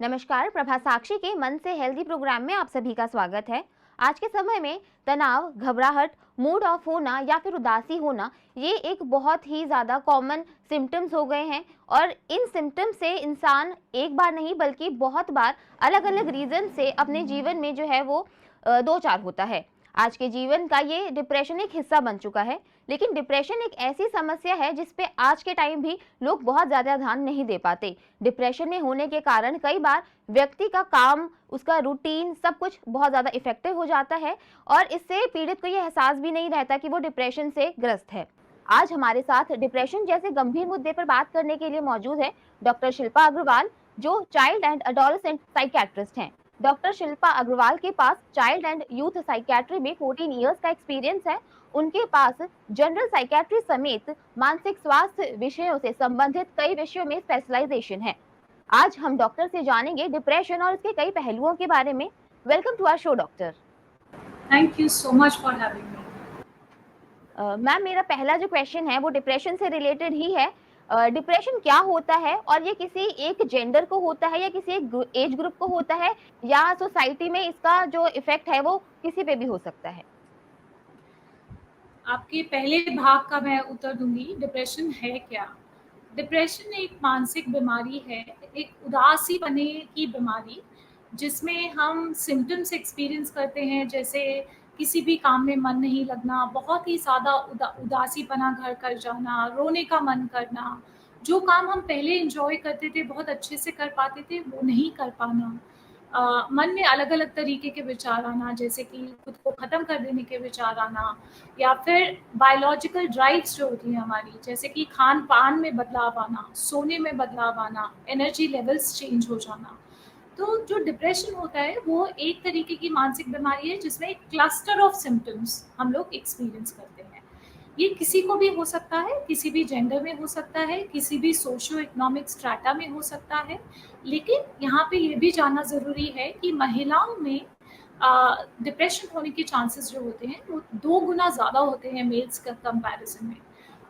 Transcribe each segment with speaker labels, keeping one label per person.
Speaker 1: नमस्कार, प्रभा साक्षी के मन से हेल्दी प्रोग्राम में आप सभी का स्वागत है। आज के समय में तनाव, घबराहट, मूड ऑफ होना या फिर उदासी होना ये एक बहुत ही ज़्यादा कॉमन सिम्टम्स हो गए हैं और इन सिम्टम्स से इंसान एक बार नहीं बल्कि बहुत बार अलग-अलग रीज़न से अपने जीवन में जो है वो दो चार होता है। आज के जीवन का ये डिप्रेशन एक हिस्सा बन चुका है, लेकिन डिप्रेशन एक ऐसी समस्या है जिस पे आज के टाइम भी लोग बहुत ज़्यादा ध्यान नहीं दे पाते। डिप्रेशन में होने के कारण कई बार व्यक्ति का काम, उसका रूटीन सब कुछ बहुत ज़्यादा इफेक्टिव हो जाता है और इससे पीड़ित को ये एहसास भी नहीं रहता कि वो डिप्रेशन से ग्रस्त है। आज हमारे साथ डिप्रेशन जैसे गंभीर मुद्दे पर बात करने के लिए मौजूद है डॉक्टर शिल्पा अग्रवाल, जो चाइल्ड एंड एडोलेसेंट साइकियाट्रिस्ट हैं। डॉक्टर शिल्पा अग्रवाल के पास चाइल्ड एंड यूथ साइकियाट्री में 14 इयर्स का एक्सपीरियंस है। उनके पास जनरल साइकियाट्री समेत मानसिक स्वास्थ्य विषयों से संबंधित कई विषयों में स्पेशलाइजेशन है। आज हम डॉक्टर से जानेंगे डिप्रेशन और इसके कई पहलुओं के बारे में। Welcome to our show doctor.
Speaker 2: Thank you so much for having me.
Speaker 1: Ma'am, मेरा पहला जो क्वेश्चन है वो डिप्रेशन से रिलेटेड ही है। डिप्रेशन क्या होता है और ये किसी एक जेंडर को होता है या किसी एक एज ग्रुप को होता है या सोसाइटी में इसका जो इफेक्ट है वो किसी पे भी हो सकता है?
Speaker 2: आपके पहले भाग का मैं उत्तर दूंगी, डिप्रेशन है क्या? डिप्रेशन एक मानसिक बीमारी है, एक उदासी बने की बीमारी, जिसमें हम सिम्टम्स एक्सपीरियंस करते हैं, जैसे किसी भी काम में मन नहीं लगना, बहुत ही ज़्यादा उदासीपना घर कर जाना, रोने का मन करना, जो काम हम पहले एंजॉय करते थे, बहुत अच्छे से कर पाते थे, वो नहीं कर पाना। मन में अलग-अलग तरीके के विचार आना, जैसे कि खुद को ख़त्म कर देने के विचार आना, या फिर बायोलॉजिकल ड्राइव्स जो होती हैं हमारी, जैसे कि खान-पान में बदलाव आना, सोने में बदलाव आना, एनर्जी लेवल्स चेंज हो जाना। तो जो डिप्रेशन होता है वो एक तरीके की मानसिक बीमारी है, जिसमें एक क्लस्टर ऑफ सिम्पटम्स हम लोग एक्सपीरियंस करते हैं। ये किसी को भी हो सकता है, किसी भी जेंडर में हो सकता है, किसी भी सोशियो इकोनॉमिक स्ट्रैटा में हो सकता है। लेकिन यहाँ पे ये भी जानना ज़रूरी है कि महिलाओं में डिप्रेशन होने के चांसेस जो होते हैं वो 2 गुना ज़्यादा होते हैं मेल्स का कंपैरिजन में।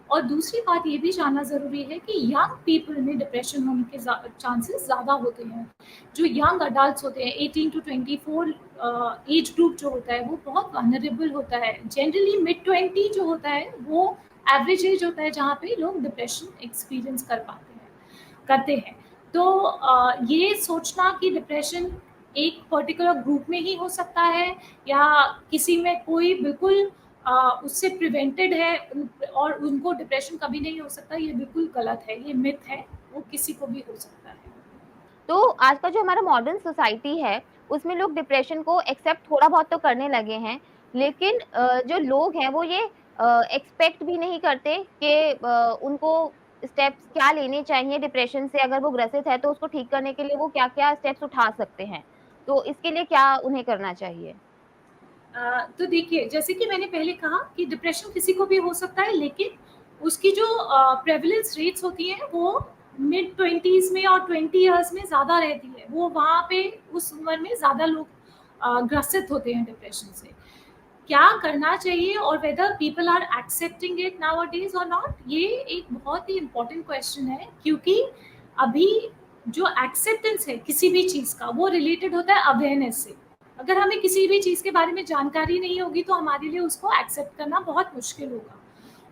Speaker 2: और दूसरी बात ये भी जानना ज़रूरी है कि यंग पीपल में डिप्रेशन होने के चांसेस ज़्यादा होते हैं। जो यंग अडल्ट्स होते हैं 18 टू 24 एज ग्रुप जो होता है वो बहुत वल्नरेबल होता है। जनरली मिड 20 जो होता है वो एवरेज एज होता है जहाँ पे लोग डिप्रेशन एक्सपीरियंस करते हैं। तो ये सोचना कि डिप्रेशन एक पर्टिकुलर ग्रुप में ही हो सकता है या किसी में कोई बिल्कुल उससे प्रिवेंटेड है और उनको डिप्रेशन कभी नहीं हो सकता, ये बिल्कुल गलत है, ये मिथ है, वो किसी को भी हो सकता है।
Speaker 1: तो आज का जो हमारा मॉडर्न सोसाइटी है, उसमें लोग डिप्रेशन को एक्सेप्ट थोड़ा बहुत तो करने लगे हैं, लेकिन जो लोग हैं वो ये एक्सपेक्ट भी नहीं करते कि उनको स्टेप्स क्या लेने चाहिए डिप्रेशन से। अगर वो ग्रसित है तो उसको ठीक करने के लिए वो क्या-क्या स्टेप्स उठा सकते हैं। तो इसके लिए क्या उन्हें करना चाहिए?
Speaker 2: तो देखिए, जैसे कि मैंने पहले कहा कि डिप्रेशन किसी को भी हो सकता है, लेकिन उसकी जो प्रेवलेंस रेट्स होती हैं वो मिड 20s में और 20 इयर्स में ज़्यादा रहती है। वो वहाँ पे उस उम्र में ज़्यादा लोग ग्रसित होते हैं डिप्रेशन से। क्या करना चाहिए और whether people are accepting it nowadays और नॉट, ये एक बहुत ही इम्पोर्टेंट क्वेश्चन है, क्योंकि अभी जो एक्सेप्टेंस है किसी भी चीज़ का वो रिलेटेड होता है अवेयरनेस से। अगर हमें किसी भी चीज़ के बारे में जानकारी नहीं होगी तो हमारे लिए उसको एक्सेप्ट करना बहुत मुश्किल होगा।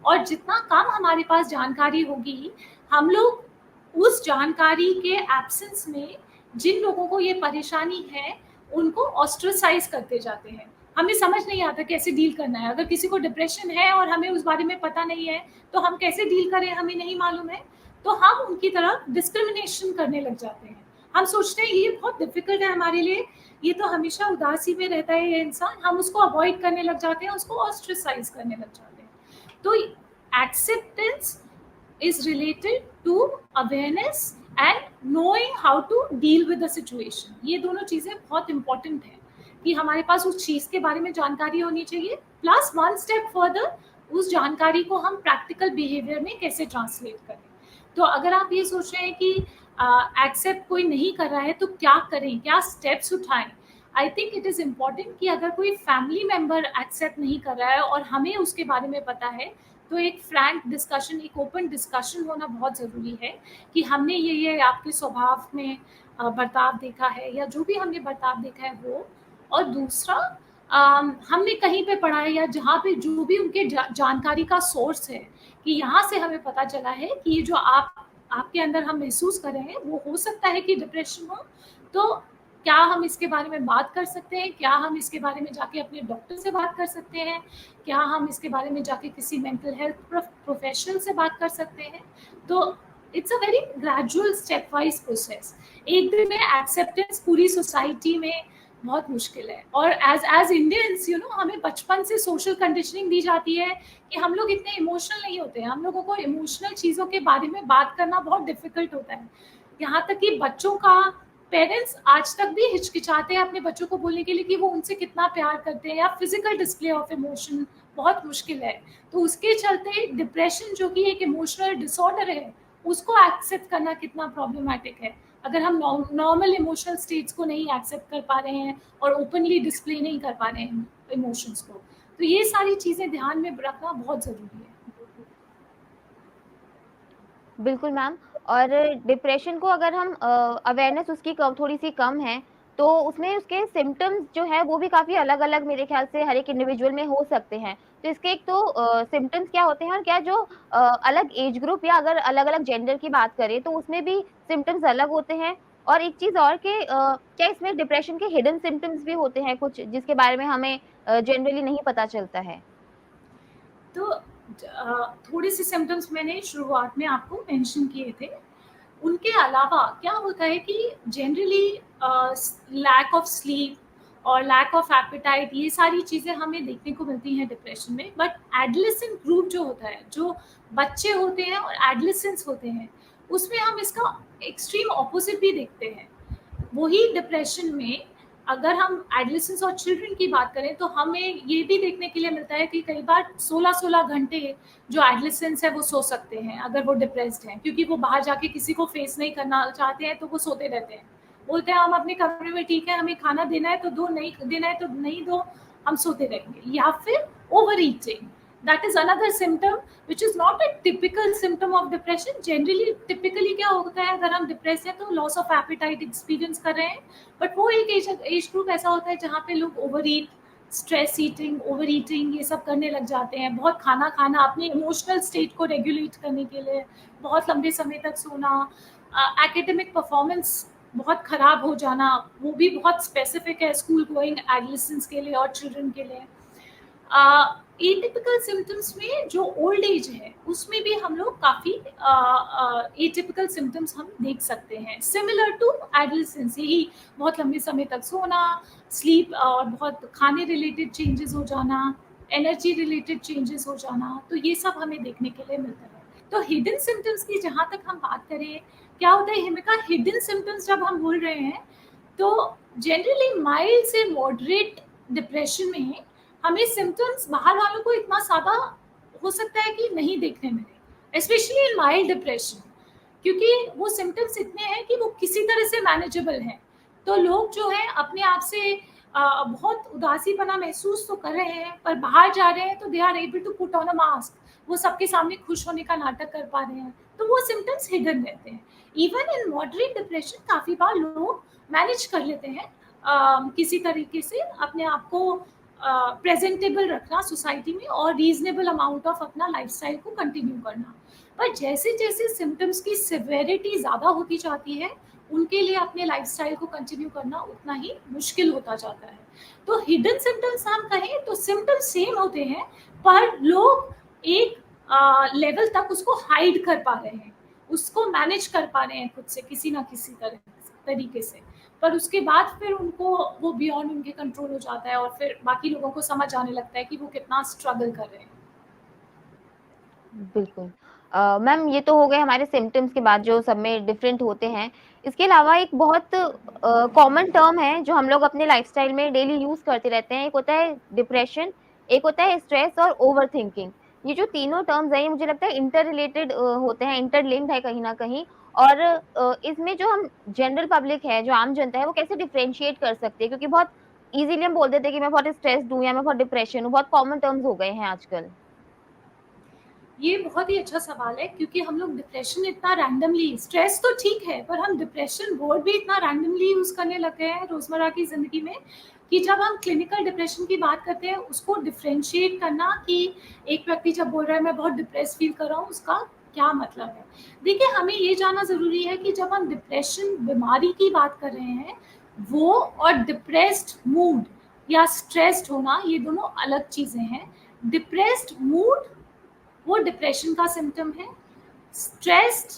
Speaker 2: और जितना कम हमारे पास जानकारी होगी, हम लोग उस जानकारी के एब्सेंस में जिन लोगों को ये परेशानी है उनको ऑस्ट्रेसाइज करते जाते हैं। हमें समझ नहीं आता कैसे डील करना है। अगर किसी को डिप्रेशन है और हमें उस बारे में पता नहीं है तो हम कैसे डील करें, हमें नहीं मालूम है, तो हम उनकी तरफ डिस्क्रिमिनेशन करने लग जाते हैं। हम सोचते हैं ये बहुत डिफिकल्ट है हमारे लिए, ये तो हमेशा उदासी में रहता है ये इंसान, हम उसको अवॉइड करने लग जाते हैं, उसको ऑस्ट्रेसाइज करने लग जाते हैं। तो acceptance is related to awareness and knowing how to deal with the situation। ये दोनों चीज़ें बहुत important हैं कि हमारे पास उस चीज़ के बारे में जानकारी होनी चाहिए, प्लस वन स्टेप फर्दर उस जानकारी को हम प्रैक्टिकल बिहेवियर में कैसे ट्रांसलेट करें। तो अगर आप ये सोच रहे हैं कि एक्सेप्ट कोई नहीं कर रहा है तो क्या करें, क्या स्टेप्स उठाएं, I think it is important कि अगर कोई फैमिली मेम्बर एक्सेप्ट नहीं कर रहा है और हमें उसके बारे में पता है, तो एक फ्रैंक डिस्कशन, एक ओपन डिस्कशन होना बहुत ज़रूरी है कि हमने ये आपके स्वभाव में बर्ताव देखा है या जो भी हमने बर्ताव देखा है वो। और दूसरा हमने कहीं पे पढ़ा है या जहाँ पे जो भी उनके जानकारी का सोर्स है कि यहाँ से हमें पता चला है कि ये जो आपके अंदर हम महसूस कर रहे हैं वो हो सकता है कि डिप्रेशन हो। तो क्या हम इसके बारे में बात कर सकते हैं? क्या हम इसके बारे में जाके अपने डॉक्टर से बात कर सकते हैं? क्या हम इसके बारे में जाके किसी मेंटल हेल्थ प्रोफेशनल से बात कर सकते हैं? तो it's a very gradual step wise process. एक दिन में एक्सेप्टेंस पूरी सोसाइटी में बहुत मुश्किल है। और एज इंडियंस हमें बचपन से सोशल कंडीशनिंग दी जाती है कि हम लोग इतने इमोशनल नहीं होते हैं। हम लोगों को इमोशनल चीज़ों के बारे में बात करना बहुत डिफिकल्ट होता है। यहाँ तक कि बच्चों का पेरेंट्स आज तक भी हिचकिचाते हैं अपने बच्चों को बोलने के लिए कि वो उनसे कितना प्यार करते हैं, या फिजिकल डिस्प्ले ऑफ इमोशन बहुत मुश्किल है। तो उसके चलते डिप्रेशन जो कि एक इमोशनल डिसऑर्डर है उसको एक्सेप्ट करना कितना प्रॉब्लमैटिक है। अगर हम नॉर्मल इमोशनल स्टेट्स को नहीं एक्सेप्ट कर पा रहे हैं और ओपनली डिस्प्ले नहीं कर पा रहे हैं इमोशंस को, तो ये सारी चीज़ें ध्यान में रखना बहुत ज़रूरी है।
Speaker 1: बिल्कुल मैम। और डिप्रेशन को अगर हम अवेयरनेस उसकी थोड़ी सी कम है, तो उसमें उसके सिम्टम्स जो है वो भी काफ़ी अलग-अलग मेरे ख्याल से हर एक इंडिविजुअल में हो सकते हैं। तो इसके एक तो सिम्टम्स क्या होते हैं, और क्या जो अलग एज ग्रुप या अगर अलग-अलग जेंडर की बात करें तो उसमें भी सिम्टम्स अलग होते हैं। और एक चीज़ और कि क्या इसमें डिप्रेशन के हिडन सिम्टम्स भी होते हैं कुछ, जिसके बारे में हमें जनरली नहीं पता चलता है?
Speaker 2: तो थोड़े से सिम्टम्स मैंने शुरुआत में आपको मेंशन किए थे। उनके अलावा क्या होता है कि जनरली लैक ऑफ स्लीप और लैक ऑफ एपेटाइट, ये सारी चीज़ें हमें देखने को मिलती हैं डिप्रेशन में। बट एडोलेसेंट ग्रुप जो होता है, जो बच्चे होते हैं और एडोलेसेंट्स होते हैं, उसमें हम इसका एक्सट्रीम ऑपोजिट भी देखते हैं। वही डिप्रेशन में अगर हम एडोलेसेंस और चिल्ड्रन की बात करें तो हमें ये भी देखने के लिए मिलता है कि कई बार 16-16 घंटे जो एडोलेसेंस है वो सो सकते हैं अगर वो डिप्रेस्ड हैं, क्योंकि वो बाहर जाके किसी को फेस नहीं करना चाहते हैं तो वो सोते रहते हैं। बोलते हैं हम अपने कमरे में ठीक है, हमें खाना देना है तो दो, नहीं देना है तो नहीं दो, हम सोते रहेंगे। या फिर over eating, that is another symptom which is not a typical symptom of depression. Generally typically क्या होता है, अगर हम डिप्रेस हैं तो लॉस ऑफ एपेटाइट एक्सपीरियंस कर रहे हैं। बट वो एक एज ग्रुप ऐसा होता है जहाँ पे लोग ओवर ईट, स्ट्रेस ईटिंग, ओवर ईटिंग ये सब करने लग जाते हैं। बहुत खाना खाना अपने इमोशनल स्टेट को रेगुलेट करने के लिए, बहुत लंबे समय तक सोना, एकेडमिक परफॉर्मेंस बहुत ख़राब हो जाना, वो भी बहुत स्पेसिफिक है स्कूल गोइंग एडोलेसेंट्स के लिए और चिल्ड्रन के लिए। एटिपिकल सिम्टम्स में जो ओल्ड एज है उसमें भी हम लोग काफ़ी एटिपिकल सिम्टम्स हम देख सकते हैं, सिमिलर टू एडोलेसेंस। यही बहुत लंबे समय तक सोना, स्लीप और बहुत खाने रिलेटेड चेंजेस हो जाना, एनर्जी रिलेटेड चेंजेस हो जाना, तो ये सब हमें देखने के लिए मिलता है। तो हिडन सिम्टम्स की जहाँ तक हम बात करें, क्या होता है हिमिका, हिडन सिम्टम्स जब हम बोल रहे हैं तो जनरली माइल्ड से मॉडरेट डिप्रेशन में हमें सिम्टम्स बाहर वालों को इतना ज़्यादा हो सकता है कि नहीं देखने मिले, स्पेशली इन माइल्ड डिप्रेशन, क्योंकि वो सिम्टम्स इतने हैं कि वो किसी तरह से मैनेजेबल हैं। तो लोग जो है अपने आप से बहुत उदासीपना महसूस तो कर रहे हैं, पर बाहर जा रहे हैं तो they are able to put on a mask, वो सबके सामने खुश होने का नाटक कर पा रहे हैं, तो वो सिम्टम्स हिडन रहते हैं। इवन इन मॉडरेट डिप्रेशन काफ़ी बार लोग मैनेज कर लेते हैं किसी तरीके से अपने आप को प्रेजेंटेबल रखना सोसाइटी में और रीजनेबल अमाउंट ऑफ अपना लाइफस्टाइल को कंटिन्यू करना। पर जैसे जैसे सिम्टम्स की सिवेरिटी ज़्यादा होती जाती है, उनके लिए अपने लाइफस्टाइल को कंटिन्यू करना उतना ही मुश्किल होता जाता है। तो हिडन सिम्टम्स हम कहें तो सिम्टम्स सेम होते हैं, पर लोग एक लेवल तक उसको हाइड कर पा रहे हैं, उसको मैनेज कर पा रहे हैं खुद से किसी ना किसी तरीके से, पर उसके बाद फिर उनको वो बियॉन्ड उनके कंट्रोल हो जाता है और फिर बाकी लोगों को समझ आने लगता है कि वो कितना स्ट्रगल कर रहे हैं।
Speaker 1: बिल्कुल। मैम ये तो हो गए हमारे सिम्पटम्स के बाद जो सब में डिफरेंट होते हैं। इसके अलावा एक बहुत कॉमन टर्म है जो हम लोग अपने लाइफ़स्टाइल में डेली यूज़ करते रहते हैं। एक होता है डिप्रेशन, एक होता है स्ट्रेस और ओवरथिंकिंग। ये जो तीनों टर्म्स हैं ये मुझे लगता है इंटर रिलेटेड होते हैं, इंटरलिंक्ड है कहीं न कहीं। और इसमें जो हम जनरल पब्लिक है, जो आम जनता है, वो कैसे डिफरेंशिएट कर सकती है? क्योंकि बहुत ईज़िली हम बोल देते हैं कि मैं बहुत स्ट्रेस्ड हूँ या मैं बहुत डिप्रेशन हूँ, बहुत कॉमन टर्म्स हो गए हैं आजकल।
Speaker 2: ये बहुत ही अच्छा सवाल है, क्योंकि हम लोग डिप्रेशन इतना रैंडमली, स्ट्रेस तो ठीक है पर हम डिप्रेशन वर्ड भी इतना रैंडमली यूज करने लग गए हैं रोजमर्रा की जिंदगी में, कि जब हम क्लिनिकल डिप्रेशन की बात करते हैं उसको डिफ्रेंशिएट करना कि एक व्यक्ति जब बोल रहा है मैं बहुत डिप्रेस फील कर रहा हूँ, उसका क्या मतलब है। देखिए, हमें ये जानना जरूरी है कि जब हम डिप्रेशन बीमारी की बात कर रहे हैं, वो और डिप्रेस्ड मूड या स्ट्रेस्ड होना, ये दोनों अलग चीजें हैं। डिप्रेस्ड मूड वो डिप्रेशन का सिम्टम है। स्ट्रेस्ड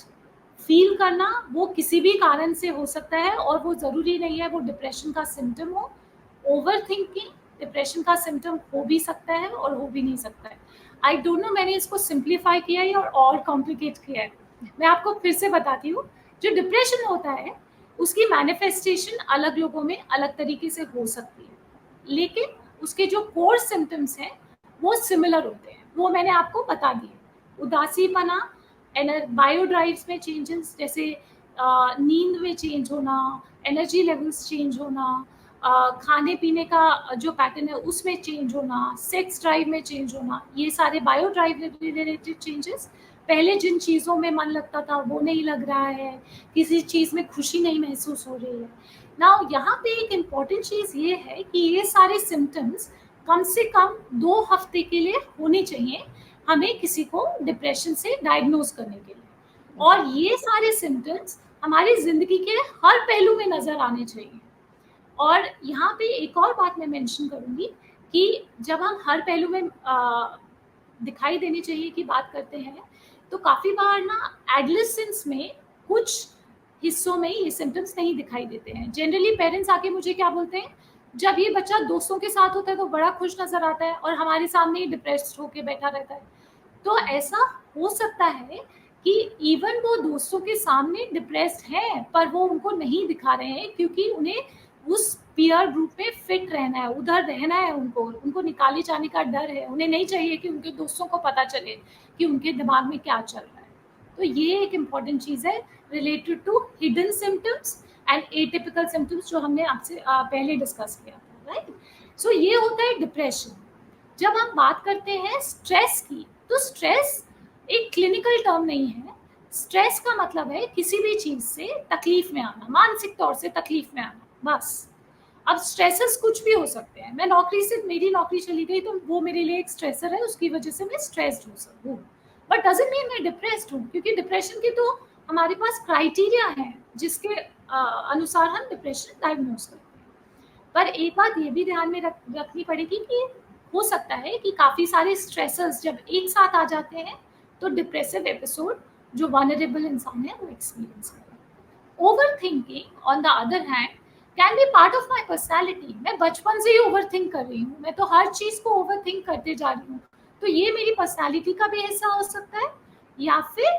Speaker 2: फील करना वो किसी भी कारण से हो सकता है और वो ज़रूरी नहीं है वो डिप्रेशन का सिम्टम हो। ओवर थिंकिंग डिप्रेशन का सिम्टम हो भी सकता है और हो भी नहीं सकता है। आई डोंट नो, मैंने इसको सिंप्लीफाई किया है और कॉम्प्लिकेट किया है। मैं आपको फिर से बताती हूँ। जो डिप्रेशन होता है उसकी मैनिफेस्टेशन अलग लोगों में अलग तरीके से हो सकती है, लेकिन उसके जो कोर सिम्टम्स हैं वो सिमिलर होते हैं, वो मैंने आपको बता दिए। उदासीपना, बायो ड्राइव्स में चेंजेस, जैसे नींद में चेंज होना, एनर्जी लेवल्स चेंज होना, खाने पीने का जो पैटर्न है उसमें चेंज होना, सेक्स ड्राइव में चेंज होना, ये सारे बायो ड्राइव रिलेटेड चेंजेस। पहले जिन चीज़ों में मन लगता था वो नहीं लग रहा है, किसी चीज़ में खुशी नहीं महसूस हो रही है ना। यहाँ पे एक इम्पॉर्टेंट चीज़ ये है कि ये सारे सिम्टम्स कम से कम 2 हफ्ते के लिए होने चाहिए हमें किसी को डिप्रेशन से डायग्नोज करने के लिए। और ये सारे सिम्टम्स हमारी ज़िंदगी के हर पहलू में नज़र आने चाहिए। और यहाँ पे एक और बात मैं मेंशन करूँगी कि जब हम हर पहलू में दिखाई देनी चाहिए की बात करते हैं, तो काफ़ी बार ना एडोलेसेंस में कुछ हिस्सों में ये सिम्टम्स नहीं दिखाई देते हैं। जनरली पेरेंट्स आके मुझे क्या बोलते हैं, जब ये बच्चा दोस्तों के साथ होता है तो बड़ा खुश नज़र आता है और हमारे सामने ही डिप्रेस्ड होके बैठा रहता है। तो ऐसा हो सकता है कि इवन वो दोस्तों के सामने डिप्रेस्ड हैं, पर वो उनको नहीं दिखा रहे हैं क्योंकि उन्हें उस पीयर ग्रुप में फिट रहना है, उधर रहना है, उनको निकाले जाने का डर है। उन्हें नहीं चाहिए कि उनके दोस्तों को पता चले कि उनके दिमाग में क्या चल रहा है। तो ये एक इम्पॉर्टेंट चीज़ है related to hidden symptoms and atypical symptoms, जो हमने आपसे पहले डिस्कस किया था, राइट। सो ये होता है डिप्रेशन। जब हम बात करते हैं स्ट्रेस की, तो स्ट्रेस एक क्लिनिकल टर्म नहीं है। स्ट्रेस का मतलब है किसी भी चीज से तकलीफ में आना, मानसिक तौर से तकलीफ में आना, बस। अब स्ट्रेसेस कुछ भी हो सकते हैं। मैं नौकरी से, मेरी नौकरी चली गई तो वो मेरे लिए एक स्ट्रेसर है, उसकी वजह से मैं स्ट्रेस्ड हो सकूँ, बट डजंट मीन मैं डिप्रेस्ड हूँ, क्योंकि डिप्रेशन के तो हमारे पास क्राइटेरिया है जिसके अनुसार हम डिप्रेशन डायग्नोज करते हैं। पर एक बात ये भी ध्यान में रखनी पड़ेगी कि हो सकता है कि काफ़ी सारे स्ट्रेसर्स जब एक साथ आ जाते हैं तो डिप्रेसिव एपिसोड जो वनरेबल इंसान है वो एक्सपीरियंस करें। Over thinking on the other hand can be part of my personality. मैं बचपन से ही ओवर थिंक कर रही हूँ, मैं तो हर चीज़ को ओवर थिंक करते जा रही हूँ, तो ये मेरी पर्सनैलिटी का भी हिस्सा हो सकता है। या फिर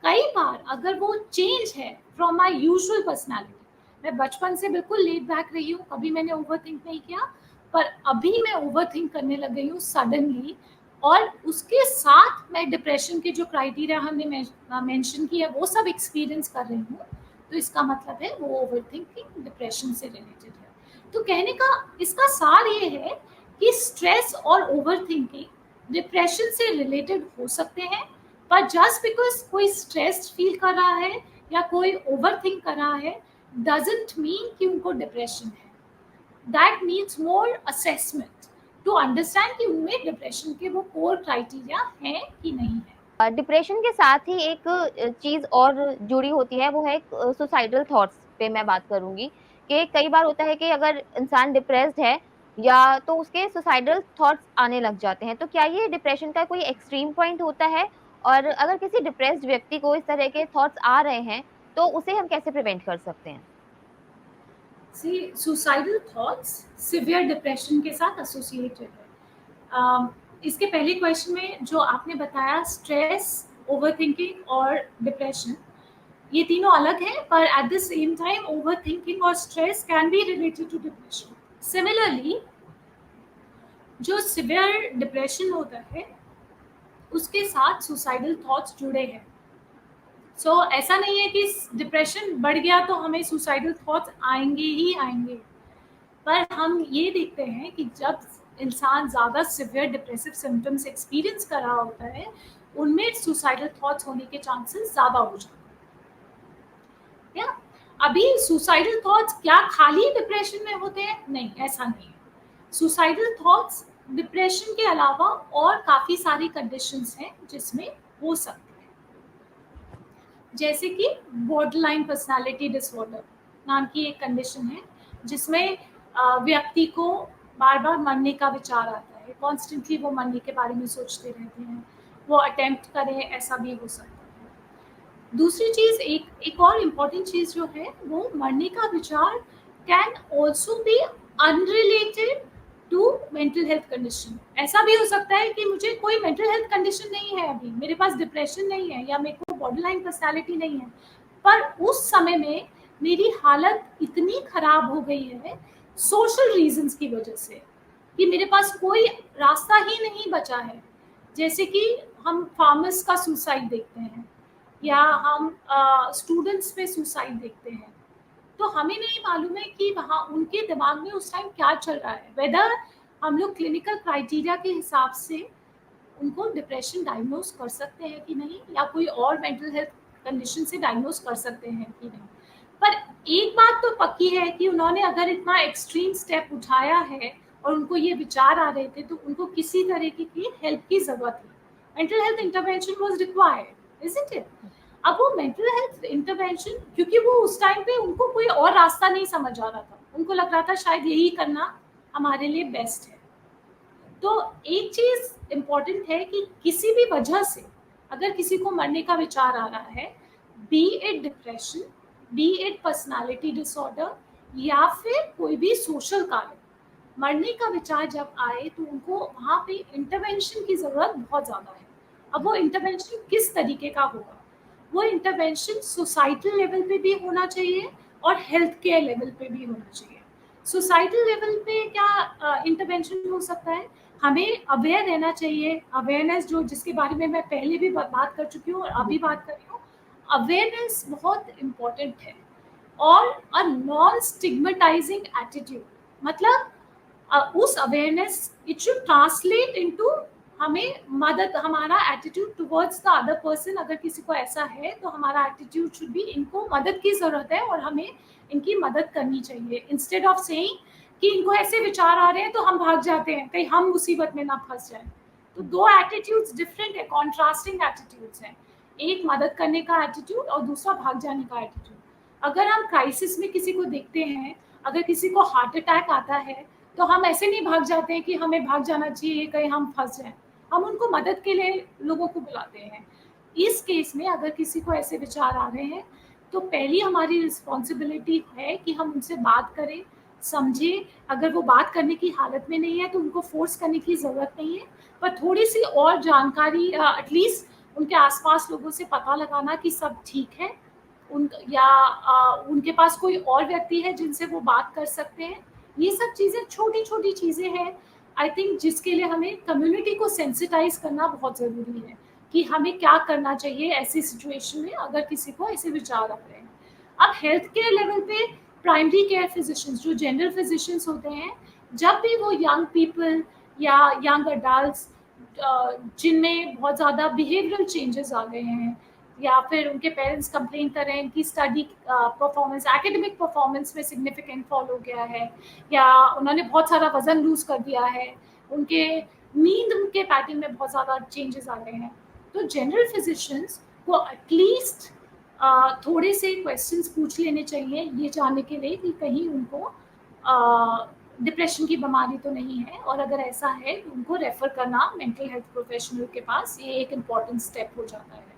Speaker 2: कई बार अगर वो चेंज है फ्रॉम माई यूजुअल पर्सनैलिटी, मैं बचपन से बिल्कुल लेट बैक रही हूँ, कभी मैंने ओवर थिंक नहीं किया, पर अभी मैं ओवर थिंक करने लग गई हूँ सडनली, और उसके साथ मैं डिप्रेशन के जो क्राइटेरिया हमने मेंशन किया वो सब एक्सपीरियंस कर रही हूँ, तो इसका मतलब है वो ओवर थिंकिंग डिप्रेशन से रिलेटेड है। तो कहने का इसका सार ये है कि स्ट्रेस और ओवर थिंकिंग डिप्रेशन से रिलेटेड हो सकते हैं, पर जस्ट बिकॉज कोई स्ट्रेस फील कर रहा है या कोई ओवर थिंक कर रहा है doesn't mean कि उनको डिप्रेशन है। That needs more assessment to understand कि उनमें डिप्रेशन के वो कोर क्राइटेरिया हैं कि नहीं है।
Speaker 1: डिप्रेशन के साथ ही एक चीज़ और जुड़ी होती है, वो है सुसाइडल थॉट्स पे मैं बात करूँगी, कि कई बार होता है कि अगर इंसान डिप्रेस्ड है या तो उसके सुसाइडल थॉट्स आने लग जाते हैं, तो क्या ये डिप्रेशन का कोई एक्सट्रीम पॉइंट होता है? और अगर किसी डिप्रेस्ड व्यक्ति को इस तरह के थॉट्स आ रहे हैं, तो उसे हम कैसे प्रिवेंट कर सकते हैं?
Speaker 2: सी, सुसाइडल थॉट्स सिवियर डिप्रेशन के साथ एसोसिएटेड है। इसके पहले क्वेश्चन में जो आपने बताया स्ट्रेस, ओवरथिंकिंग और डिप्रेशन, ये तीनों अलग हैं, पर at the same time overthinking और stress can be related to depression. Similarly जो सिवियर डिप्रेशन होता है उसके साथ सुसाइडल थॉट्स जुड़े हैं। सो ऐसा नहीं है कि डिप्रेशन बढ़ गया तो हमें सुसाइडल थॉट्स आएंगे ही आएंगे, पर हम ये देखते हैं कि जब इंसान ज़्यादा सिवियर डिप्रेसिव सिम्टम्स एक्सपीरियंस कर रहा होता है उनमें सुसाइडल थॉट्स होने के चांसेस ज़्यादा हो जाते हैं। या अभी सुसाइडल थॉट्स क्या खाली डिप्रेशन में होते हैं? नहीं, ऐसा नहीं है। सुसाइडल थॉट्स डिप्रेशन के अलावा और काफ़ी सारी कंडीशंस हैं जिसमें हो सकते हैं, जैसे कि बॉर्डरलाइन पर्सनालिटी डिसऑर्डर नाम की एक कंडीशन है, जिसमें व्यक्ति को बार बार मरने का विचार आता है, कॉन्स्टेंटली वो मरने के बारे में सोचते रहते हैं, वो अटेम्प्ट करें, ऐसा भी हो सकता है। दूसरी चीज़, एक और इम्पॉर्टेंट चीज़ जो है, वो मरने का विचार can also be unrelated to mental health condition. ऐसा भी हो सकता है कि मुझे कोई मेंटल हेल्थ कंडीशन नहीं है, अभी मेरे पास डिप्रेशन नहीं है या मेरे को बॉर्डरलाइन पर्सनालिटी नहीं है, पर उस समय में मेरी हालत इतनी खराब हो गई है सोशल रीजंस की वजह से कि मेरे पास कोई रास्ता ही नहीं बचा है। जैसे कि हम फार्मर्स का सुसाइड देखते हैं, या हम स्टूडेंट्स में सुसाइड देखते हैं, तो हमें नहीं मालूम है कि वहाँ उनके दिमाग में उस टाइम क्या चल रहा है, वेदर हम लोग क्लिनिकल क्राइटेरिया के हिसाब से उनको डिप्रेशन डायग्नोज कर सकते हैं कि नहीं, या कोई और मेंटल हेल्थ कंडीशन से डायग्नोज कर सकते हैं कि नहीं। पर एक बात तो पक्की है कि उन्होंने अगर इतना एक्सट्रीम स्टेप उठाया है और उनको ये विचार आ रहे थे, तो उनको किसी तरीके की हेल्प की जरूरत थी। Mental health intervention was required, isn't it? अब वो मेंटल हेल्थ इंटरवेंशन, क्योंकि वो उस टाइम पे उनको कोई और रास्ता नहीं समझ आ रहा था, उनको लग रहा था शायद यही करना हमारे लिए बेस्ट है। तो एक चीज इम्पोर्टेंट है कि किसी भी वजह से अगर किसी को मरने का विचार आ रहा है, B it depression, B it personality disorder, या फिर कोई भी सोशल कारण, मरने का विचार जब आए तो उनको वहाँ पे इंटरवेंशन की ज़रूरत बहुत ज़्यादा है। अब वो इंटरवेंशन किस तरीके का होगा? वो इंटरवेंशन सोसाइटल लेवल पे भी होना चाहिए और हेल्थ केयर लेवल पे भी होना चाहिए। सोसाइटल लेवल पे क्या इंटरवेंशन हो सकता है? हमें अवेयर रहना चाहिए, अवेयरनेस जो जिसके बारे में मैं पहले भी बात कर चुकी हूँ और अभी बात कर रही हूँ, अवेयरनेस बहुत इम्पोर्टेंट है। और अ नॉन स्टिग्मेटाइजिंग एटीट्यूड, मतलब उस awareness it should translate into हमें मदद, हमारा attitude towards the other person, अगर किसी को ऐसा है तो हमारा एटीट्यूड शुड बी इनको मदद की ज़रूरत है और हमें इनकी मदद करनी चाहिए, इंस्टेड ऑफ सेइंग कि इनको ऐसे विचार आ रहे हैं तो हम भाग जाते हैं कहीं हम मुसीबत में ना फंस जाए। तो दो एटीट्यूड्स डिफरेंट है, कॉन्ट्रास्टिंग एटीट्यूड्स हैं, एक मदद करने का एटीट्यूड और दूसरा भाग जाने का एटीट्यूड। अगर हम क्राइसिस में किसी को देखते हैं, अगर किसी को हार्ट अटैक आता है, तो हम ऐसे नहीं भाग जाते हैं कि हमें भाग जाना चाहिए कहीं हम फंस जाएं, हम उनको मदद के लिए लोगों को बुलाते हैं। इस केस में अगर किसी को ऐसे विचार आ रहे हैं, तो पहली हमारी रिस्पॉन्सिबिलिटी है कि हम उनसे बात करें, समझें। अगर वो बात करने की हालत में नहीं है तो उनको फोर्स करने की ज़रूरत नहीं है, पर थोड़ी सी और जानकारी, एटलीस्ट उनके आसपास लोगों से पता लगाना कि सब ठीक है, उनके पास कोई और व्यक्ति है जिनसे वो बात कर सकते हैं। ये सब चीज़ें छोटी छोटी चीज़ें हैं, आई थिंक, जिसके लिए हमें कम्युनिटी को सेंसिटाइज करना बहुत ज़रूरी है कि हमें क्या करना चाहिए ऐसी सिचुएशन में अगर किसी को ऐसे विचार आ रहे हैं। अब हेल्थ केयर लेवल पे प्राइमरी केयर फिजिशियंस, जो जनरल फिजिशियंस होते हैं, जब भी वो यंग पीपल या यंग अडल्ट जिनमें बहुत ज़्यादा बिहेवियरल चेंजेस आ गए हैं, या फिर उनके पेरेंट्स कंप्लेन कर रहे हैं कि स्टडी परफॉर्मेंस, एकेडमिक परफॉर्मेंस में सिग्निफिकेंट फॉल हो गया है, या उन्होंने बहुत सारा वजन लूज कर दिया है, उनके नींद के पैटर्न में बहुत ज़्यादा चेंजेस आ गए हैं, तो जनरल फिजिशियंस को एटलीस्ट थोड़े से क्वेश्चंस पूछ लेने चाहिए ये जानने के लिए कि कहीं उनको डिप्रेशन की बीमारी तो नहीं है, और अगर ऐसा है तो उनको रेफर करना मेंटल हेल्थ प्रोफेशनल के पास, ये एक इम्पॉर्टेंट स्टेप हो जाता है।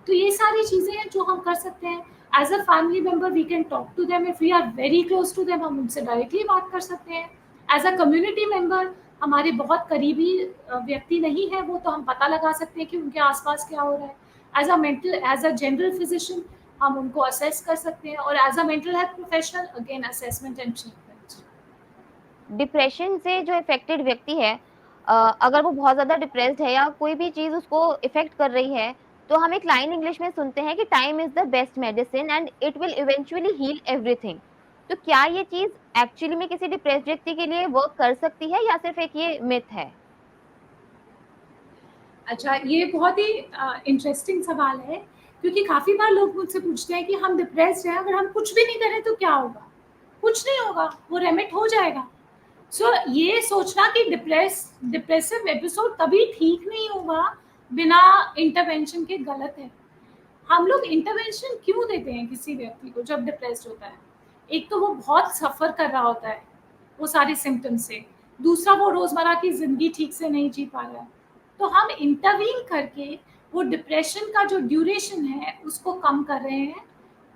Speaker 2: तो ये सारी चीज़ें हैं जो हम कर सकते हैं। As a family member we can talk to them, if we are very close to them हम उनसे डायरेक्टली बात कर सकते हैं। एज अ कम्युनिटी मेम्बर, हमारे बहुत करीबी व्यक्ति नहीं है वो, तो हम पता लगा सकते हैं कि उनके आसपास क्या हो रहा है। एज अ जनरल फिजिशियन हम उनको असेस कर सकते हैं, और as a mental health professional again assessment and treatment.
Speaker 1: Depression से जो इफेक्टेड व्यक्ति है, अगर वो बहुत ज्यादा डिप्रेस्ड है या कोई भी चीज उसको इफेक्ट कर रही है, तो हम एक लाइन इंग्लिश में सुनते हैं कि time is the best medicine and it will eventually heal everything. तो क्या ये चीज एक्चुअली में किसी डिप्रेस्ड व्यक्ति के लिए वर्क कर सकती है या सिर्फ एक ये मिथ है?
Speaker 2: अच्छा, ये बहुत ही इंटरेस्टिंग सवाल है, क्योंकि काफ़ी बार लोग मुझसे पूछते हैं कि हम डिप्रेस्ड हैं, अगर हम कुछ भी नहीं करें तो क्या होगा? कुछ नहीं होगा, वो रेमिट हो जाएगा। सो ये सोचना कि डिप्रेसिव एपिसोड कभी ठीक नहीं होगा बिना इंटरवेंशन के गलत है। हम लोग इंटरवेंशन क्यों देते हैं किसी व्यक्ति को जब डिप्रेस्ड होता है? एक तो वो बहुत सफ़र कर रहा होता है वो सारे सिम्पटम्स से, दूसरा वो रोज़मर्रा की ज़िंदगी ठीक से नहीं जी पा रहा है। तो हम इंटरवीन करके वो डिप्रेशन का जो ड्यूरेशन है उसको कम कर रहे हैं।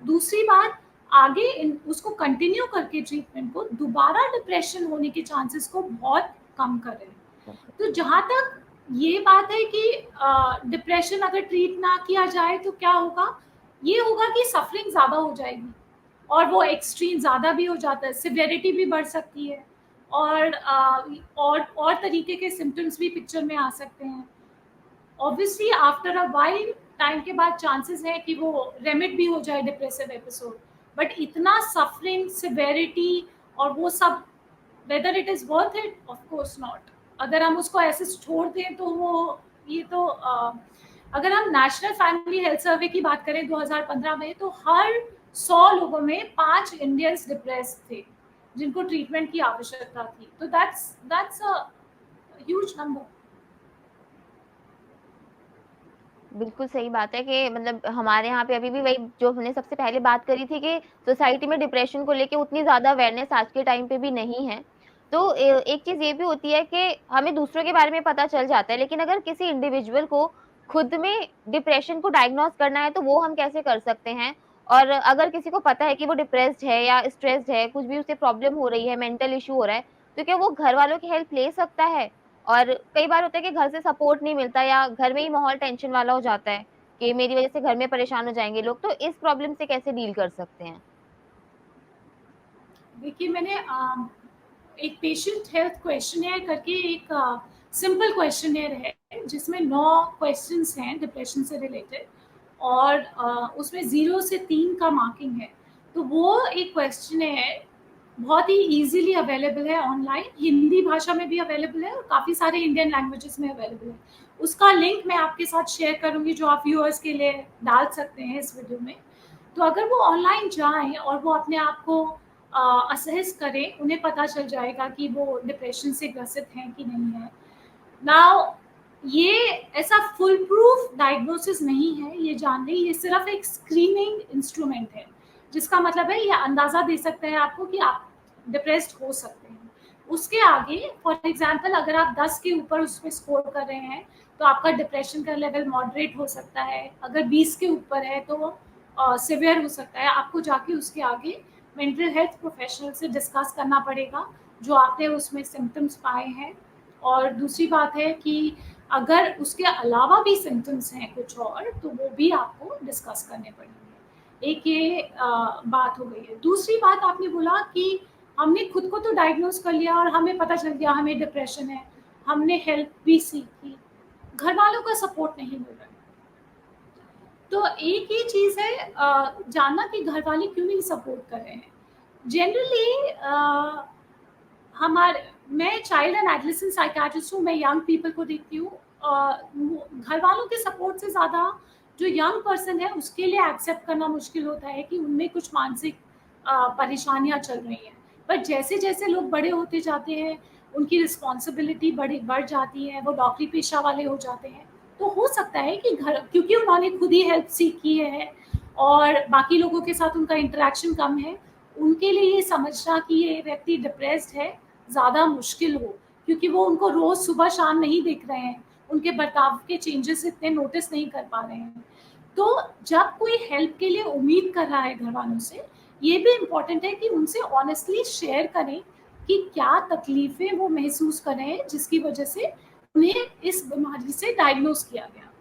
Speaker 2: दूसरी बात, आगे उसको कंटिन्यू करके ट्रीटमेंट को दोबारा डिप्रेशन होने के चांसेस को बहुत कम कर रहे हैं। तो जहाँ तक ये बात है कि डिप्रेशन अगर ट्रीट ना किया जाए तो क्या होगा? ये होगा कि सफ़रिंग ज़्यादा हो जाएगी और वो एक्सट्रीम ज़्यादा भी हो जाता है, सिवियरिटी भी बढ़ सकती है और और तरीके के सिम्पटम्स भी पिक्चर में आ सकते हैं। Obviously after a while time के बाद चांसेस है कि वो रेमिट भी हो जाए डिप्रेसिव एपिसोड, बट इतना सफ़रिंग, सिवियरिटी और वो सब, whether it is worth it? Of course not. अगर हम उसको ऐसे छोड़ दें तो वो ये तो अगर हम नेशनल फैमिली हेल्थ सर्वे की बात करें 2015 में, तो हर 100 लोगों में 5 इंडियंस डिप्रेस्ड थे जिनको ट्रीटमेंट की आवश्यकता थी। तो दैट्स अ ह्यूज नंबर।
Speaker 1: बिल्कुल सही बात है कि मतलब हमारे यहाँ पे अभी भी वही जो हमने सबसे पहले बात करी थी कि सोसाइटी में डिप्रेशन को लेके उतनी ज़्यादा अवेयरनेस आज के टाइम पे भी नहीं है। तो एक चीज़ ये भी होती है कि हमें दूसरों के बारे में पता चल जाता है, लेकिन अगर किसी इंडिविजुअल को खुद में डिप्रेशन को डायग्नोज़ करना है, तो वो हम कैसे कर सकते हैं? और अगर किसी को पता है कि वो डिप्रेस्ड है या स्ट्रेस्ड है, कुछ भी उसे प्रॉब्लम हो रही है, मेंटल इश्यू हो रहा है, तो क्या वो घरवालों की हेल्प ले सकता है? और कई बार होता है कि घर से सपोर्ट नहीं मिलता या घर में ही माहौल टेंशन वाला हो जाता है कि मेरी वजह से घर में परेशान हो जाएँगे लोग, तो इस प्रॉब्लम से कैसे डील कर सकते हैं?
Speaker 2: देखिए, मैंने एक पेशेंट हेल्थ क्वेश्चनेयर करके एक सिंपल क्वेश्चनेयर है जिसमें 9 क्वेश्चंस हैं डिप्रेशन से रिलेटेड और उसमें 0 से 3 का मार्किंग है। तो वो एक क्वेश्चनेयर बहुत ही ईज़िली अवेलेबल है ऑनलाइन, हिंदी भाषा में भी अवेलेबल है और काफ़ी सारे इंडियन लैंग्वेजेस में अवेलेबल है। उसका लिंक मैं आपके साथ शेयर करूँगी जो आप व्यूअर्स के लिए डाल सकते हैं इस वीडियो में। तो अगर वो ऑनलाइन जाएँ और वो अपने आप को असेस करें, उन्हें पता चल जाएगा कि वो डिप्रेशन से ग्रसित हैं कि नहीं हैं। नाउ ये ऐसा फुल प्रूफ डायग्नोसिस नहीं है, ये जान लें, ये सिर्फ एक स्क्रीनिंग इंस्ट्रूमेंट है, जिसका मतलब है ये अंदाज़ा दे सकता है आपको कि आप डिप्रेस्ड हो सकते हैं। उसके आगे फॉर एग्ज़ाम्पल अगर आप 10 के ऊपर उसमें स्कोर कर रहे हैं, तो आपका डिप्रेशन का लेवल मॉडरेट हो सकता है, अगर 20 के ऊपर है तो सिवियर हो सकता है। आपको जाके उसके आगे मेंटल हेल्थ प्रोफेशनल से डिस्कस करना पड़ेगा, जो आपने उसमें सिम्पटम्स पाए हैं। और दूसरी बात है कि अगर उसके अलावा भी सिम्पटम्स हैं कुछ और, तो वो भी आपको डिस्कस करने पड़ेंगे। एक ये बात हो गई है। दूसरी बात आपने बोला कि हमने खुद को तो डायग्नोज़ कर लिया और हमें पता चल गया हमें डिप्रेशन है, हमने हेल्प भी सीखी, घरवालों का सपोर्ट नहीं मिल रहा है। तो एक ही चीज़ है जानना कि घरवाले क्यों नहीं सपोर्ट कर रहे हैं। जनरली हमारे मैं चाइल्ड एंड एडोलेसेंट साइकियाट्रिस्ट हूँ, मैं यंग पीपल को देखती हूँ। घर वालों के सपोर्ट से ज़्यादा जो यंग पर्सन है उसके लिए एक्सेप्ट करना मुश्किल होता है कि उनमें कुछ मानसिक परेशानियाँ चल रही हैं। पर जैसे-जैसे लोग बड़े होते जाते हैं, उनकी रिस्पॉन्सिबिलिटी बढ़ जाती है, वो नौकरी पेशा वाले हो जाते हैं, तो हो सकता है कि घर, क्योंकि उन्होंने खुद ही हेल्प सीख की है और बाकी लोगों के साथ उनका इंटरेक्शन कम है, उनके लिए ये समझना कि ये व्यक्ति डिप्रेस्ड है ज़्यादा मुश्किल हो, क्योंकि वो उनको रोज़ सुबह-शाम नहीं देख रहे हैं, उनके बर्ताव के चेंजेस इतने नोटिस नहीं कर पा रहे हैं। तो जब कोई हेल्प के लिए उम्मीद कर रहा है घरवालों से, ये भी इम्पोर्टेंट है कि उनसे ऑनेस्टली शेयर करें कि क्या तकलीफ़ें वो महसूस कर रहे हैं, जिसकी वजह से उन्हें इस बीमारी से डायग्नोज़ किया गया।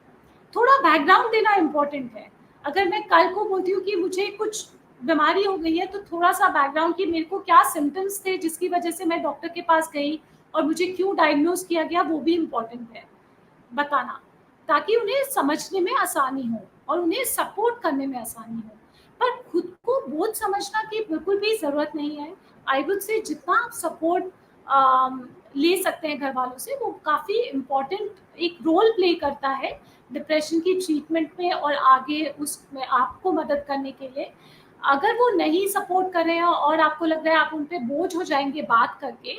Speaker 2: थोड़ा बैकग्राउंड देना इम्पोर्टेंट है। अगर मैं कल को बोलती हूँ कि मुझे कुछ बीमारी हो गई है, तो थोड़ा-सा बैकग्राउंड कि मेरे को क्या सिम्पटम्स थे जिसकी वजह से मैं डॉक्टर के पास गई और मुझे क्यों डायग्नोज़ किया गया, वो भी इम्पोर्टेंट है बताना, ताकि उन्हें समझने में आसानी हो और उन्हें सपोर्ट करने में आसानी हो। पर खुद को बोझ समझना की बिल्कुल भी ज़रूरत नहीं है। आई वुड से जितना आप सपोर्ट ले सकते हैं घर वालों से, वो काफ़ी इम्पोर्टेंट एक रोल प्ले करता है डिप्रेशन की ट्रीटमेंट में और आगे उसमें आपको मदद करने के लिए। अगर वो नहीं सपोर्ट कर रहे हैं और आपको लग रहा है आप उन पे बोझ हो जाएँगे बात करके,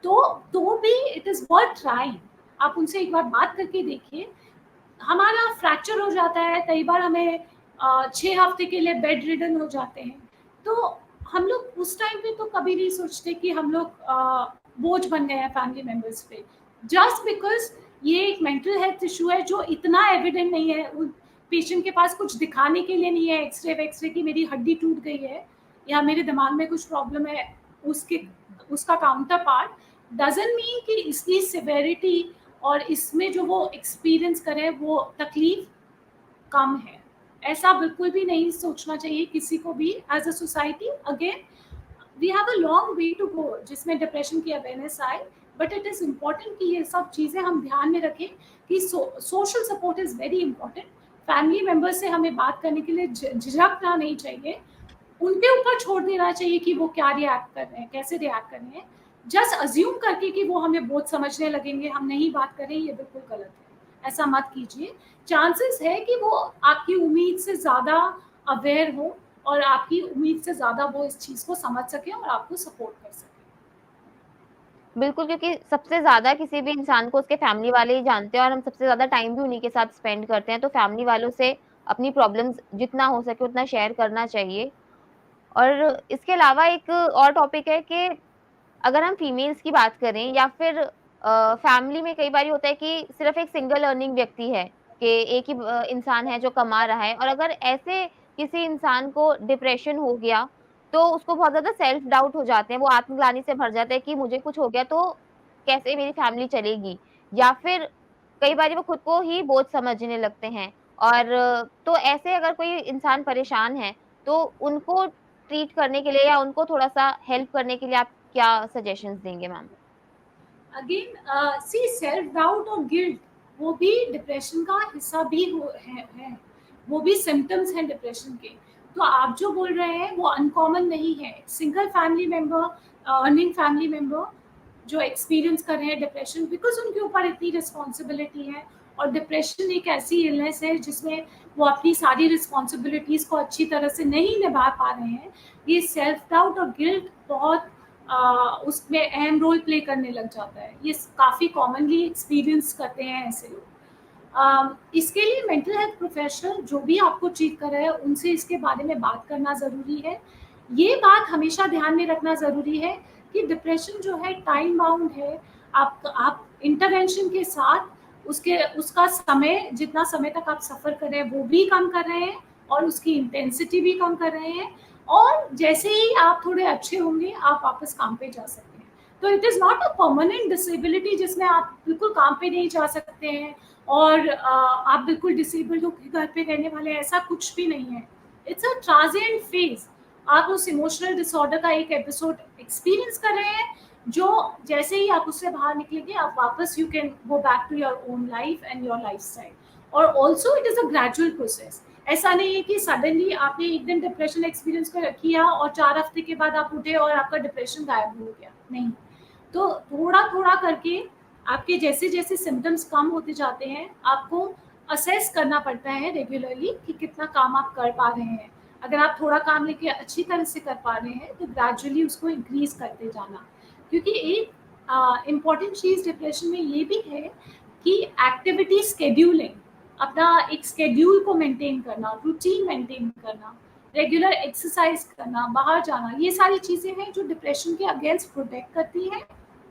Speaker 2: तो भी इट इज़ वर्थ ट्राइंग। आप उनसे एक बार बात करके देखिए। हमारा फ्रैक्चर हो जाता है, कई बार हमें 6 हफ्ते के लिए बेड रिडन हो जाते हैं। तो हम लोग उस टाइम पे तो कभी नहीं सोचते कि हम लोग बोझ बन गए हैं फैमिली मेंबर्स पे। जस्ट बिकॉज़ ये एक मेंटल हेल्थ इश्यू है जो इतना एविडेंट नहीं है, उन पेशेंट के पास कुछ दिखाने के लिए नहीं है, एक्स-रे की मेरी हड्डी टूट गई है या मेरे दिमाग में कुछ प्रॉब्लम है, उसके उसका काउंटर पार्ट डज़न्ट मीन कि इसकी सिवियरिटी और इसमें जो वो एक्सपीरियंस करें वो तकलीफ कम है। ऐसा बिल्कुल भी नहीं सोचना चाहिए किसी को भी। As a society again we have a long way to go जिसमें डिप्रेशन की अवेयरनेस आए, बट इट इज़ इम्पॉर्टेंट कि ये सब चीज़ें हम ध्यान में रखें कि social support is very important. Family members से हमें बात करने के लिए झिझकना नहीं चाहिए, उनके ऊपर छोड़ देना चाहिए कि वो क्या रिएक्ट कर रहे हैं, कैसे रिएक्ट कर रहे हैं। जस्ट अज्यूम करके कि वो हमें बोझ समझने लगेंगे, हम नहीं बात करें, ये बिल्कुल गलत है। ऐसा मत कीजिए। चांसेस है कि वो आपकी उम्मीद से ज़्यादा अवेयर हो और आपकी उम्मीद से ज़्यादा वो इस चीज़ को समझ सकें और आपको सपोर्ट कर सकें।
Speaker 1: बिल्कुल, क्योंकि सबसे ज़्यादा किसी भी इंसान को उसके फैमिली वाले ही जानते हैं और हम सबसे ज़्यादा टाइम भी उन्हीं के साथ स्पेंड करते हैं, तो फैमिली वालों से अपनी प्रॉब्लम्स जितना हो सके उतना शेयर करना चाहिए। और इसके अलावा एक और टॉपिक है कि अगर हम फीमेल्स की बात करें या फिर फैमिली में कई बारी होता है कि सिर्फ़ एक सिंगल अर्निंग व्यक्ति है, कि एक ही इंसान है जो कमा रहा है और अगर ऐसे किसी इंसान को डिप्रेशन हो गया, तो उसको बहुत ज़्यादा सेल्फ डाउट हो जाते हैं, वो आत्मग्लानि से भर जाता है कि मुझे कुछ हो गया तो कैसे मेरी फैमिली चलेगी? या फिर कई बारी वो खुद को ही बोझ समझने लगते हैं और तो ऐसे अगर कोई इंसान परेशान है, तो उनको ट्रीट करने के लिए या उनको थोड़ा-सा हेल्प करने के लिए आप क्या सजेशंस देंगे मैम?
Speaker 2: अगेन सी सेल्फ डाउट और गिल्ट वो भी डिप्रेशन का हिस्सा भी है। वो भी सिम्टम्स हैं डिप्रेशन के। तो आप जो बोल रहे हैं वो अनकॉमन नहीं है। Single family member, earning family member जो एक्सपीरियंस कर रहे हैं डिप्रेशन बिकॉज उनके ऊपर इतनी रिस्पॉन्सिबिलिटी है। और डिप्रेशन एक ऐसी इलनेस है जिसमें वो अपनी सारी रिस्पॉन्सिबिलिटीज़ को अच्छी तरह से नहीं निभा पा रहे हैं। ये सेल्फ डाउट और गिल्ट बहुत उसमें अहम रोल प्ले करने लग जाता है। ये काफ़ी कॉमनली एक्सपीरियंस करते हैं ऐसे लोग। इसके लिए मेंटल हेल्थ प्रोफेशनल जो भी आपको ट्रीट कर रहा है उनसे इसके बारे में बात करना ज़रूरी है। ये बात हमेशा ध्यान में रखना ज़रूरी है कि डिप्रेशन जो है टाइम बाउंड है। आप इंटरवेंशन के साथ उसका समय जितना समय तक आप सफ़र कर रहे हैं वो भी कम कर रहे हैं और उसकी इंटेंसिटी भी कम कर रहे हैं। और जैसे ही आप थोड़े अच्छे होंगे आप वापस काम पे जा सकते हैं। तो it is not a permanent disability जिसमें आप बिल्कुल काम पे नहीं जा सकते हैं और आप बिल्कुल डिसेबल्ड होकर घर पे रहने वाले हैं, ऐसा कुछ भी नहीं है। It's a transient phase. आप उस इमोशनल डिसऑर्डर का एक एपिसोड एक्सपीरियंस कर रहे हैं, जो जैसे ही आप उससे बाहर निकलेंगे आप वापस you can go back to your own life and your lifestyle. और also it is a gradual process. ऐसा नहीं है कि सडनली आपने एक दिन डिप्रेशन एक्सपीरियंस कर किया और 4 हफ्ते के बाद आप उठे और आपका डिप्रेशन गायब हो गया, नहीं। तो थोड़ा-थोड़ा करके आपके जैसे-जैसे सिम्पटम्स कम होते जाते हैं, आपको असेस करना पड़ता है रेगुलरली कि कितना काम आप कर पा रहे हैं। अगर आप थोड़ा काम लेके अच्छी तरह से कर पा रहे हैं, तो ग्रेजुअली उसको इंक्रीज़ करते जाना। क्योंकि एक इम्पॉर्टेंट चीज़ डिप्रेशन में ये भी है कि एक्टिविटी शेड्यूलिंग, अपना एक शेड्यूल को मेंटेन करना, रूटीन मेंटेन करना, रेगुलर एक्सरसाइज करना, बाहर जाना, ये सारी चीज़ें हैं जो डिप्रेशन के अगेंस्ट प्रोटेक्ट करती हैं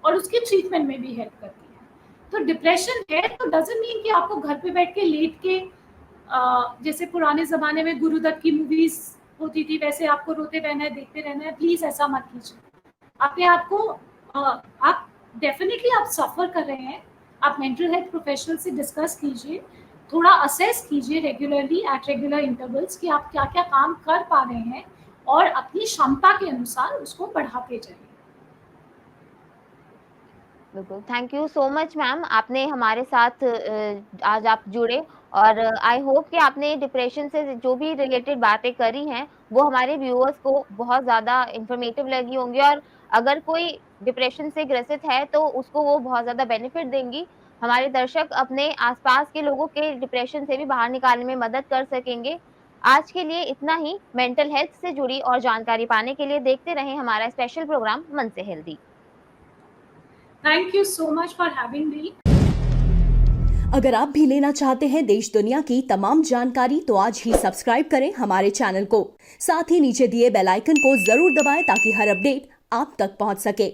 Speaker 2: और उसके ट्रीटमेंट में भी हेल्प करती हैं। तो डिप्रेशन है तो डज़न्ट मीन कि आपको घर पे बैठ के लेट के जैसे पुराने ज़माने में गुरुदत्त की मूवीज़ होती थी वैसे आपको रोते रहना है, देखते रहना है, प्लीज़ ऐसा मत कीजिए। अपने आप को आप डेफ़िनिटली आप सफ़र कर रहे हैं, आप मेंटल हेल्थ प्रोफेशनल से डिस्कस कीजिए, थोड़ा असेस कीजिए रेगुलरली एट रेगुलर इंटरवल्स कि आप क्या-क्या काम कर पा रहे हैं और अपनी क्षमता के अनुसार उसको बढ़ाते जाइए।
Speaker 1: बिल्कुल, thank you so much ma'am, आपने हमारे साथ आज आप जुड़े और आई होप कि आपने डिप्रेशन से जो भी रिलेटेड बातें करी हैं, वो हमारे व्यूअर्स को बहुत ज़्यादा इन्फॉर्मेटिव लगी होंगी और अगर कोई डिप्रेशन से ग्रसित है तो उसको वो बहुत ज़्यादा बेनिफिट देंगी। हमारे दर्शक अपने आस-पास के लोगों के डिप्रेशन से भी बाहर निकालने में मदद कर सकेंगे। आज के लिए इतना ही। मेंटल हेल्थ से जुड़ी और जानकारी पाने के लिए देखते रहें हमारा स्पेशल प्रोग्राम मन से healthy.
Speaker 2: Thank you so much for having me.
Speaker 3: अगर आप भी लेना चाहते हैं देश दुनिया की तमाम जानकारी तो आज ही सब्सक्राइब करें हमारे चैनल को। साथ ही नीचे दिए बेल आइकन को जरूर दबाएं ताकि हर अपडेट आप तक पहुंच सके।